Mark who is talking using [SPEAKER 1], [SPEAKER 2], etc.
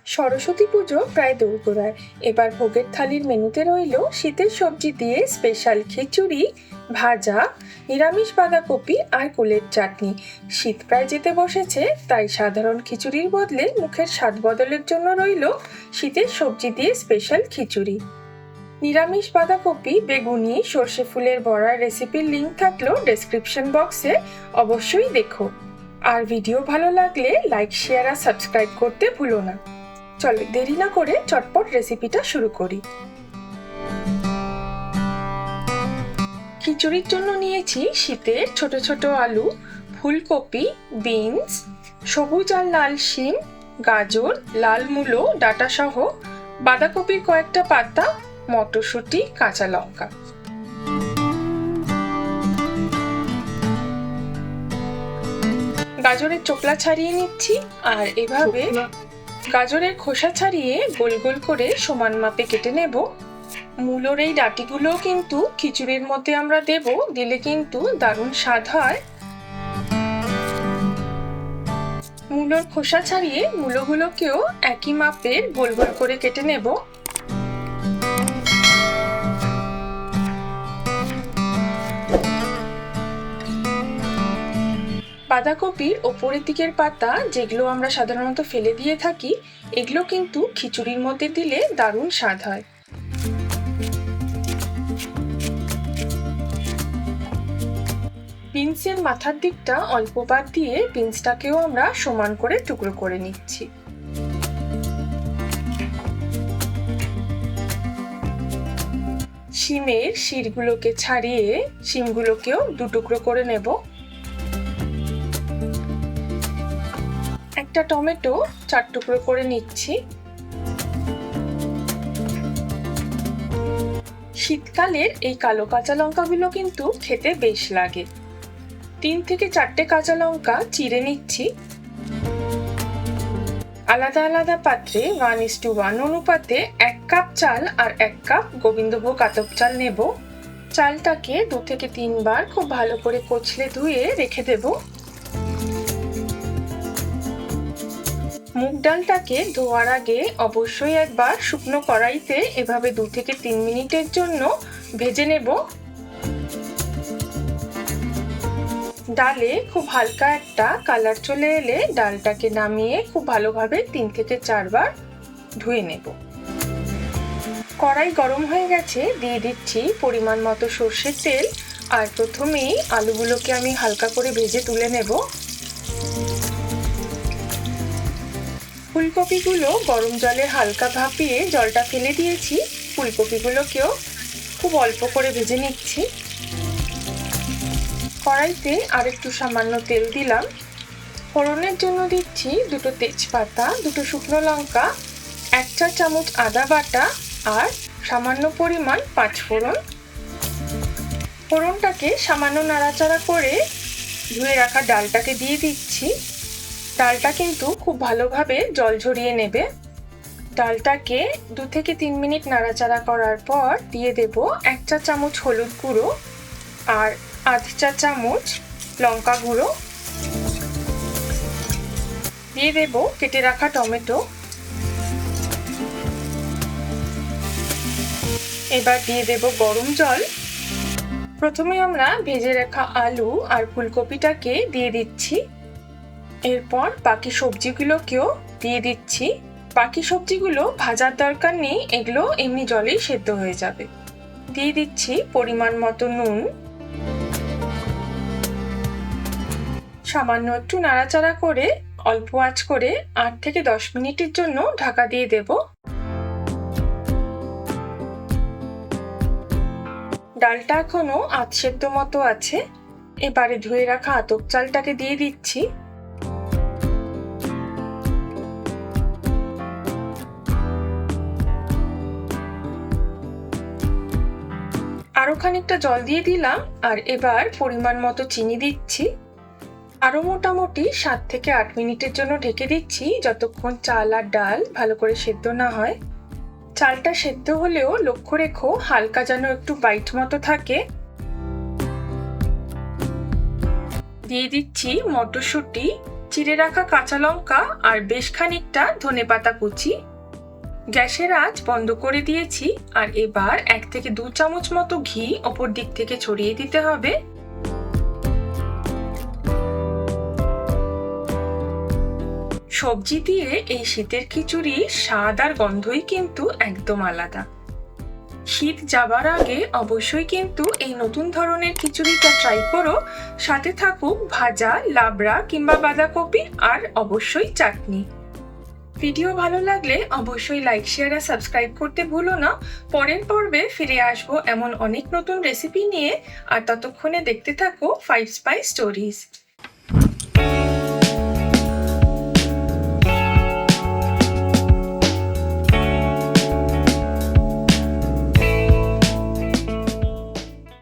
[SPEAKER 1] সরস্বতী পুজো প্রায় দোরগোড়ায়। এবার ভোগের থালির মেনুতে রইল শীতের সবজি দিয়ে স্পেশাল খিচুড়ি, ভাজা, নিরামিষ বাঁধাকপি আর কুলের চাটনি। শীত প্রায় যেতে বসেছে, তাই সাধারণ খিচুড়ির বদলে মুখের স্বাদ বদলের জন্য রইল শীতের সবজি দিয়ে স্পেশাল খিচুড়ি। নিরামিষ বাঁধাকপি, বেগুনি, সর্ষে ফুলের বড়ার রেসিপির লিঙ্ক থাকলো ডেসক্রিপশন বক্সে, অবশ্যই দেখো। আর ভিডিও ভালো লাগলে লাইক, শেয়ার আর সাবস্ক্রাইব করতে ভুলো না। চলো দেরি না করে চটপট রেসিপিটা শুরু করি। খিচুড়ির জন্য নিয়েছি শীতের ছোট ছোট আলু, ফুলকপি, বিনস, সবুজ আর লাল শিম, গাজর, লাল মূলো ডাটা সহ, বাঁধাকপির কয়েকটা পাতা, মটরশুঁটি, কাঁচা লঙ্কা। গাজরের চোকলা ছাড়িয়ে নিচ্ছি আর এভাবে গাজরের খোসা ছাড়িয়ে গোল গোল করে সমান মাপে কেটে নেব। মূলোর এই ডাঁটিগুলো কিন্তু খিচুড়ির মধ্যে আমরা দেব, দিলে কিন্তু দারুণ স্বাদ হয়। মূলোর খোসা ছাড়িয়ে মূলোগুলোকেও একই মাপের গোল গোল করে কেটে নেব। বাঁধাকপির ওপরের দিকের পাতা, যেগুলো আমরা সাধারণত ফেলে দিয়ে থাকি, এগুলো কিন্তু খিচুড়ির মধ্যে দিলে দারুণ স্বাদ হয়। বিনসের মাথার দিকটা অল্প বাদ দিয়ে বিনসটাকেও আমরা সমান করে টুকরো করে নিচ্ছি। শিমের শিরগুলোকে ছাড়িয়ে শিমগুলোকেও দু টুকরো করে নেব। একটা টমেটো 4 টুকরো করে নিচ্ছি। শীতকালের এই কালো কাঁচা লঙ্কাগুলো কিন্তু খেতে বেশ লাগে। 3 থেকে 4টে কাঁচা লঙ্কা চিড়ে নিচ্ছি। আলাদা আলাদা পাত্রে 1:1 অনুপাতে 1 কাপ চাল আর 1 কাপ গোবিন্দভোগ আতপ চাল নেব। চালটাকে 2 থেকে 3 বার খুব ভালো করে কচলে ধুয়ে রেখে দেব। মুগ ডালটাকে ধোয়ার আগে অবশ্যই একবার শুকনো কড়াইতে এভাবে 2 থেকে 3 মিনিটের জন্য ভেজে নেব। ডালে খুব হালকা একটা কালার চলে এলে ডালটাকে নামিয়ে খুব ভালোভাবে 3 থেকে 4 বার ধুয়ে নেব। কড়াই গরম হয়ে গেছে, দিয়ে দিচ্ছি পরিমাণ মতো সর্ষের তেল। আর প্রথমেই আলুগুলোকে আমি হালকা করে ভেজে তুলে নেব। ফুলকপিগুলো গরম জলে হালকা ভাপিয়ে জলটা ফেলে দিয়েছি। ফুলকপিগুলোকেও খুব অল্প করে ভেজে নিচ্ছি। কড়াইতে আর একটু সামান্য তেল দিলাম। ফোড়নের জন্য দিচ্ছি 2টো তেজপাতা, 2টো শুকনো লঙ্কা, 1 চা চামচ আদা বাটা আর সামান্য পরিমাণ 5 ফোড়ন। ফোড়নটাকে সামান্য নাড়াচাড়া করে ধুয়ে রাখা ডালটাকে দিয়ে দিচ্ছি। ডালটা কিন্তু খুব ভালোভাবে জল ঝরিয়ে নেবে। ডালটাকে 2 থেকে 3 মিনিট নাড়াচাড়া করার পর দিয়ে দেব 1 চা চামচ হলুদ গুঁড়ো আর 1/2 চা চামচ লঙ্কা গুঁড়ো। দিয়ে দেব কেটে রাখা টমেটো। এবার দিয়ে দেব গরম জল। প্রথমে আমরা ভেজে রাখা আলু আর ফুলকপিটাকে দিয়ে দিচ্ছি। এরপর বাকি সবজিগুলোকেও দিয়ে দিচ্ছি। বাকি সবজিগুলো ভাজার দরকার নেই, এগুলো এমনি জলেই সেদ্ধ হয়ে যাবে। দিয়ে দিচ্ছি পরিমাণ মতো নুন। সামান্য একটু নাড়াচাড়া করে অল্প আঁচ করে 8 থেকে 10 মিনিটের জন্য ঢাকা দিয়ে দেব। ডালটা এখনো আধ সেদ্ধ মতো আছে। এবারে ধুয়ে রাখা আতপ চালটাকে দিয়ে দিচ্ছি। আরো খানিকটা জল দিয়ে দিলাম আর এবার পরিমাণ মতো চিনি দিচ্ছি। আরো মোটামুটি 7 থেকে 8 মিনিটের জন্য ঢেকে দিচ্ছি, যতক্ষণ চাল আর ডাল ভালো করে সেদ্ধ না হয়। চালটা সেদ্ধ হলেও লক্ষ্য রেখো হালকা যেন একটু বাইট মতো থাকে। দিয়ে দিচ্ছি মটরশুঁটি চিড়ে রাখা কাঁচা লঙ্কা আর বেশ খানিকটা ধনেপাতা কুচি। গ্যাসের আঁচ বন্ধ করে দিয়েছি আর এবার 1 থেকে 2 চামচ মতো ঘি ওপর দিক থেকে ছড়িয়ে দিতে হবে। সবজি দিয়ে এই শীতের খিচুড়ির স্বাদ আর গন্ধই কিন্তু একদম আলাদা। শীত যাবার আগে অবশ্যই কিন্তু এই নতুন ধরনের খিচুড়িটা ট্রাই করো। সাথে থাকুক ভাজা লাবড়া কিংবা বাঁধাকপি আর অবশ্যই চাটনি। ভিডিও ভালো লাগলে অবশ্যই লাইক শেয়ার আর সাবস্ক্রাইব করতে ভুলো না। পরের পর্বে ফিরে আসবো এমন অনেক নতুন রেসিপি নিয়ে। আর ততক্ষণে দেখতে থাকো 5 স্পাইস স্টোরিজ।